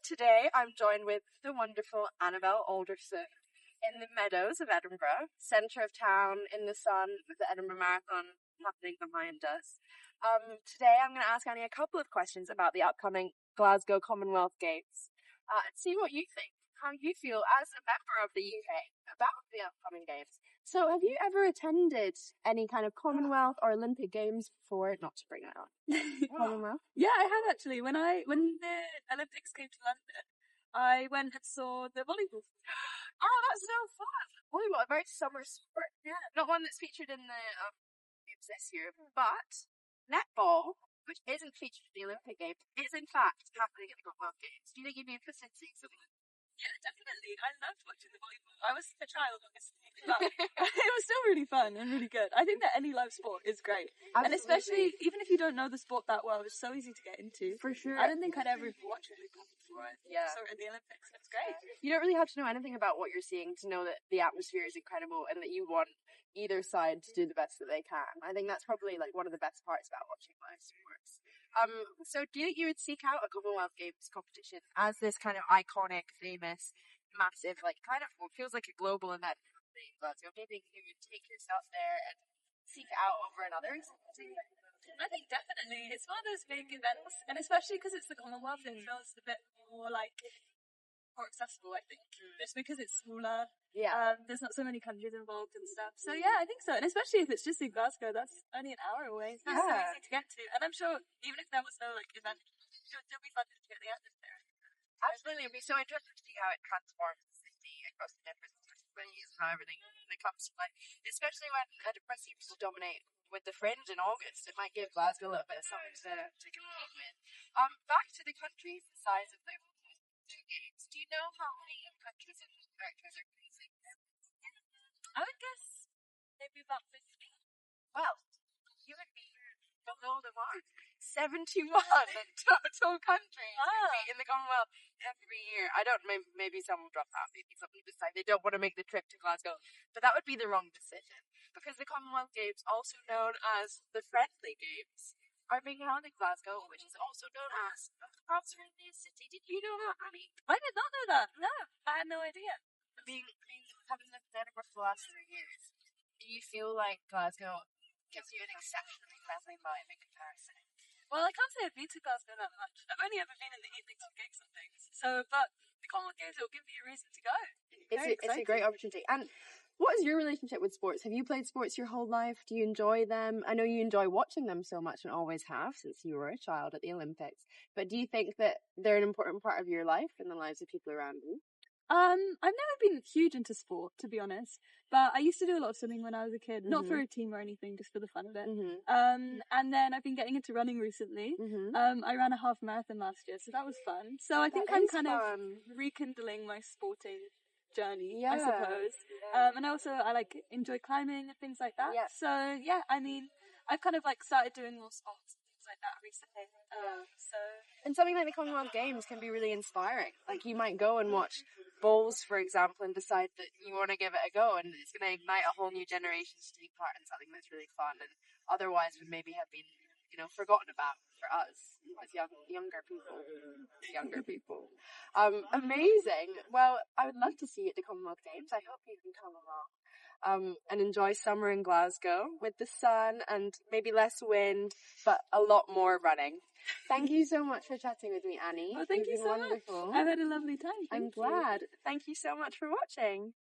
today I'm joined with the wonderful Annabelle Alderson in the meadows of Edinburgh, centre of town, in the sun, with the Edinburgh Marathon happening behind us. Today I'm going to ask Annie a couple of questions about the upcoming Glasgow Commonwealth Games and see what you think, how you feel as a member of the UK about the upcoming Games. So have you ever attended any kind of Commonwealth or Olympic Games before? Not to bring it up. Commonwealth? Yeah, I have actually. When the Olympics came to London, I went and saw the volleyball. Oh, that's so fun! Volleyball, a very summer sport. Yeah. Not one that's featured in the Games this year, but netball, which isn't featured in the Olympic Games, is in fact happening at the Commonwealth Games. Do you think you'd be interested in seeing something? Yeah, definitely. I loved watching the volleyball. I was a child, obviously, but it was still really fun and really good. I think that any live sport is great. Absolutely. And especially, even if you don't know the sport that well, it's so easy to get into. For sure. I don't think I'd ever watch it before I saw it in the Olympics. It's great. You don't really have to know anything about what you're seeing to know that the atmosphere is incredible and that you want either side to do the best that they can. I think that's probably like one of the best parts about watching live sports. So do you think you would seek out a Commonwealth Games competition as this kind of iconic, famous, massive, like kind of what feels like a global event in Glasgow? Do you think you would take yourself there and seek it out over another? I think definitely. It's one of those big events, and especially because it's the Commonwealth, it feels a bit more accessible, I think. Just because it's smaller. Yeah. There's not so many countries involved and stuff. So yeah, I think so. And especially if it's just in Glasgow, that's only an hour away. It's so easy to get to. And I'm sure even if there was no event, it would still be fun to get the atmosphere. Absolutely. It'd be so interesting to see how it transforms the city across the different venues and how everything that comes to play. Especially when Edinburgh seems to dominate with the Fringe in August. It might give Glasgow a little bit of something to compete with. Back to the countries, the size of the two games. Do you know how many countries and characters are facing? I would guess maybe about 50. Well, you would be below the mark. 71 total countries compete in the Commonwealth every year. I don't, maybe some will drop out, maybe some will decide they don't want to make the trip to Glasgow, but that would be the wrong decision, because the Commonwealth Games, also known as the Friendly Games, are being held in Glasgow, which is also known as the friendliest city. Did you know that, Annie? I did not know that. No, I had no idea. Having lived in Edinburgh for the last 3 years, do you feel like Glasgow gives you an exceptionally friendly vibe in comparison? Well, I can't say I've been to Glasgow that much. I've only ever been in the evenings and gigs and things. So, but the Commonwealth Games will give me a reason to go. It's a great opportunity. And what is your relationship with sports? Have you played sports your whole life? Do you enjoy them? I know you enjoy watching them so much and always have since you were a child at the Olympics. But do you think that they're an important part of your life and the lives of people around you? I've never been huge into sport, to be honest, but I used to do a lot of swimming when I was a kid, not for a team or anything, just for the fun of it. And then I've been getting into running recently. I ran a half marathon last year, so that was fun. So I think I'm kind of rekindling my sporting journey, I suppose. And also I enjoy climbing and things like that. So yeah, I mean, I've kind of started doing more sports and things like that recently. And something like the Commonwealth Games can be really inspiring. Like, you might go and watch bowls, for example, and decide that you want to give it a go, and it's going to ignite a whole new generation to take part in something that's really fun and otherwise would maybe have been, forgotten about for us as younger people. Amazing. Well, I would love to see you at the Commonwealth Games. I hope you can come along. And enjoy summer in Glasgow with the sun and maybe less wind, but a lot more running. Thank you so much for chatting with me, Annie. Oh, thank you so much. I've had a lovely time. I'm glad. Thank you so much for watching.